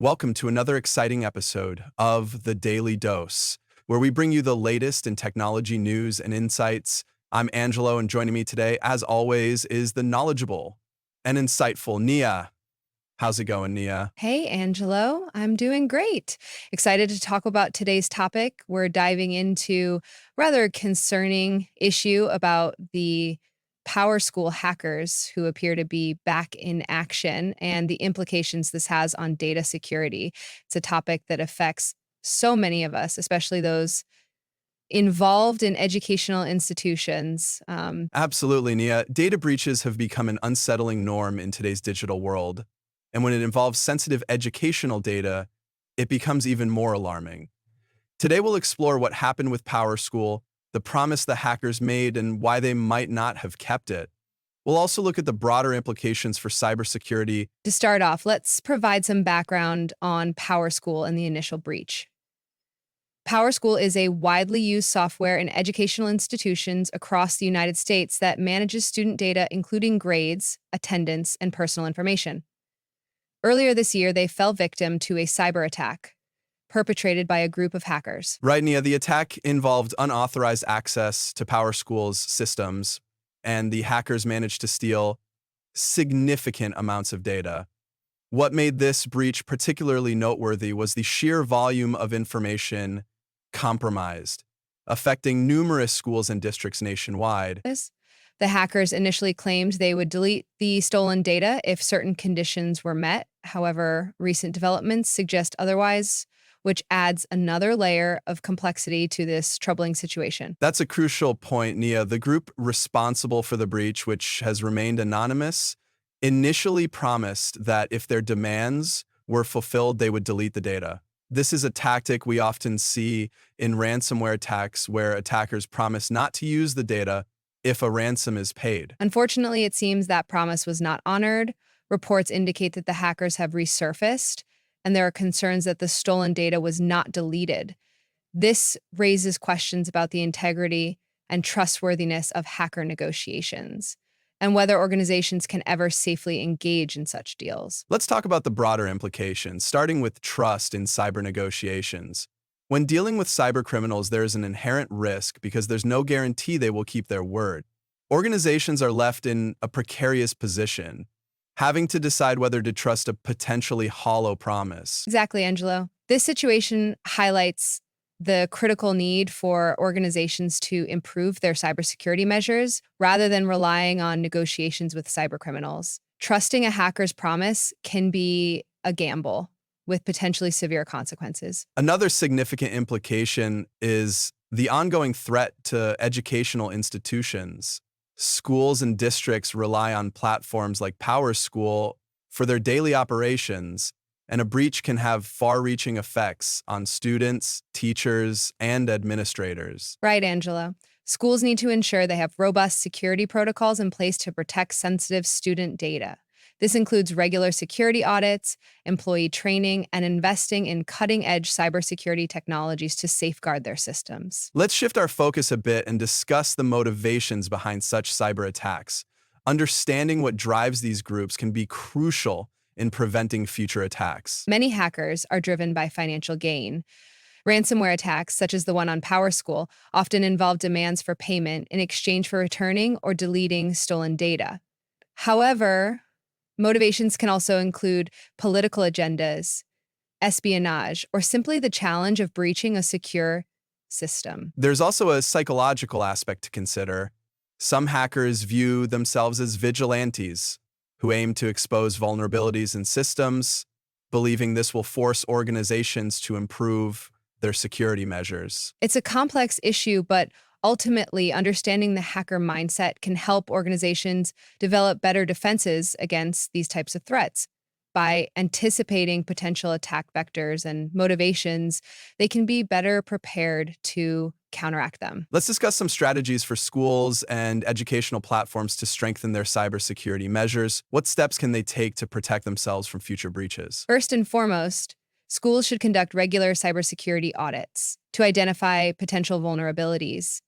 Welcome to another exciting episode of The Daily Dose, where we bring you the latest in technology news and insights. I'm Angelo, and joining me today, as always, is the knowledgeable and insightful Nia. How's it going, Nia? Hey, Angelo. I'm doing great. Excited to talk about today's topic. We're diving into rather concerning issue about the PowerSchool hackers who appear to be back in action and the implications this has on data security. It's a topic that affects so many of us, especially those involved in educational institutions. Absolutely, Nia. Data breaches have become an unsettling norm in today's digital world. And when it involves sensitive educational data, it becomes even more alarming. Today, we'll explore what happened with PowerSchool, the promise the hackers made, and why they might not have kept it. We'll also look at the broader implications for cybersecurity. To start off, let's provide some background on PowerSchool and the initial breach. PowerSchool is a widely used software in educational institutions across the United States that manages student data, including grades, attendance, and personal information. Earlier this year, they fell victim to a cyber attack perpetrated by a group of hackers. Right, Nia, the attack involved unauthorized access to PowerSchool's systems, and the hackers managed to steal significant amounts of data. What made this breach particularly noteworthy was the sheer volume of information compromised, affecting numerous schools and districts nationwide. The hackers initially claimed they would delete the stolen data if certain conditions were met. However, recent developments suggest otherwise, which adds another layer of complexity to this troubling situation. That's a crucial point, Nia. The group responsible for the breach, which has remained anonymous, initially promised that if their demands were fulfilled, they would delete the data. This is a tactic we often see in ransomware attacks where attackers promise not to use the data if a ransom is paid. Unfortunately, it seems that promise was not honored. Reports indicate that the hackers have resurfaced, and there are concerns that the stolen data was not deleted. This raises questions about the integrity and trustworthiness of hacker negotiations and whether organizations can ever safely engage in such deals. Let's talk about the broader implications, starting with trust in cyber negotiations. When dealing with cyber criminals, there is an inherent risk because there's no guarantee they will keep their word. Organizations are left in a precarious position, having to decide whether to trust a potentially hollow promise. Exactly, Angelo. This situation highlights the critical need for organizations to improve their cybersecurity measures rather than relying on negotiations with cybercriminals. Trusting a hacker's promise can be a gamble with potentially severe consequences. Another significant implication is the ongoing threat to educational institutions. Schools and districts rely on platforms like PowerSchool for their daily operations, and a breach can have far-reaching effects on students, teachers, and administrators. Right, Angela. Schools need to ensure they have robust security protocols in place to protect sensitive student data. This includes regular security audits, employee training, and investing in cutting-edge cybersecurity technologies to safeguard their systems. Let's shift our focus a bit and discuss the motivations behind such cyber attacks. Understanding what drives these groups can be crucial in preventing future attacks. Many hackers are driven by financial gain. Ransomware attacks, such as the one on PowerSchool, often involve demands for payment in exchange for returning or deleting stolen data. However, motivations can also include political agendas, espionage, or simply the challenge of breaching a secure system. There's also a psychological aspect to consider. Some hackers view themselves as vigilantes who aim to expose vulnerabilities in systems, believing this will force organizations to improve their security measures. It's a complex issue, but ultimately, understanding the hacker mindset can help organizations develop better defenses against these types of threats. By anticipating potential attack vectors and motivations, they can be better prepared to counteract them. Let's discuss some strategies for schools and educational platforms to strengthen their cybersecurity measures. What steps can they take to protect themselves from future breaches? First and foremost, schools should conduct regular cybersecurity audits to identify potential vulnerabilities.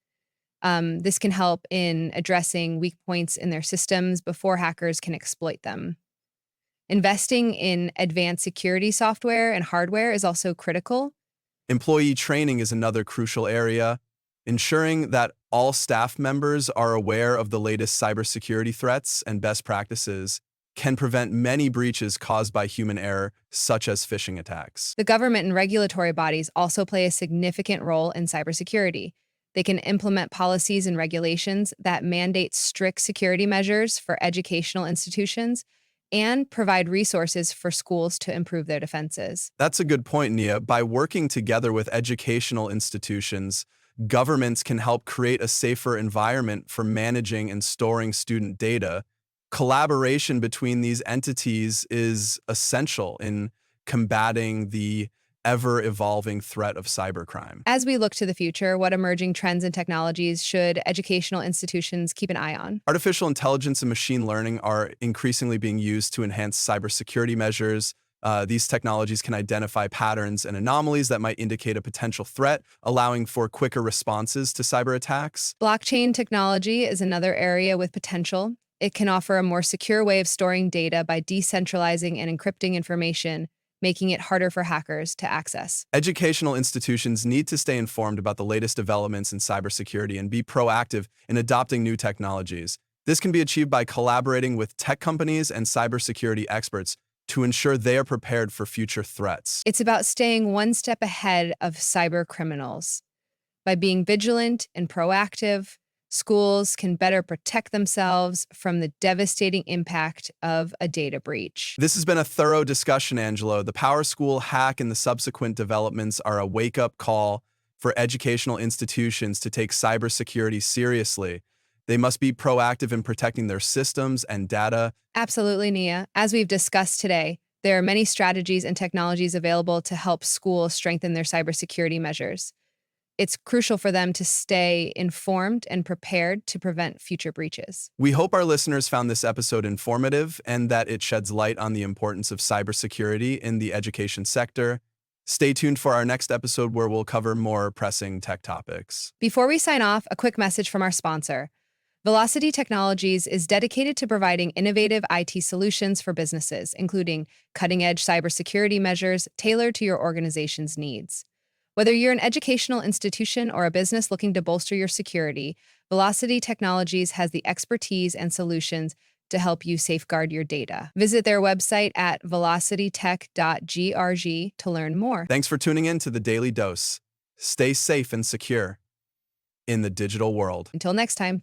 This can help in addressing weak points in their systems before hackers can exploit them. Investing in advanced security software and hardware is also critical. Employee training is another crucial area. Ensuring that all staff members are aware of the latest cybersecurity threats and best practices can prevent many breaches caused by human error, such as phishing attacks. The government and regulatory bodies also play a significant role in cybersecurity. They can implement policies and regulations that mandate strict security measures for educational institutions and provide resources for schools to improve their defenses. That's a good point, Nia. By working together with educational institutions, governments can help create a safer environment for managing and storing student data. Collaboration between these entities is essential in combating the ever-evolving threat of cybercrime. As we look to the future, what emerging trends and technologies should educational institutions keep an eye on? Artificial intelligence and machine learning are increasingly being used to enhance cybersecurity measures. These technologies can identify patterns and anomalies that might indicate a potential threat, allowing for quicker responses to cyber attacks. Blockchain technology is another area with potential. It can offer a more secure way of storing data by decentralizing and encrypting information, making it harder for hackers to access. Educational institutions need to stay informed about the latest developments in cybersecurity and be proactive in adopting new technologies. This can be achieved by collaborating with tech companies and cybersecurity experts to ensure they are prepared for future threats. It's about staying one step ahead of cyber criminals. By being vigilant and proactive, schools can better protect themselves from the devastating impact of a data breach. This has been a thorough discussion, Angelo. The PowerSchool hack and the subsequent developments are a wake-up call for educational institutions to take cybersecurity seriously. They must be proactive in protecting their systems and data. Absolutely, Nia. As we've discussed today, there are many strategies and technologies available to help schools strengthen their cybersecurity measures. It's crucial for them to stay informed and prepared to prevent future breaches. We hope our listeners found this episode informative and that it sheds light on the importance of cybersecurity in the education sector. Stay tuned for our next episode where we'll cover more pressing tech topics. Before we sign off, a quick message from our sponsor. Velocity Technologies is dedicated to providing innovative IT solutions for businesses, including cutting-edge cybersecurity measures tailored to your organization's needs. Whether you're an educational institution or a business looking to bolster your security, Velocity Technologies has the expertise and solutions to help you safeguard your data. Visit their website at velocitytech.grg to learn more. Thanks for tuning in to the Daily Dose. Stay safe and secure in the digital world. Until next time.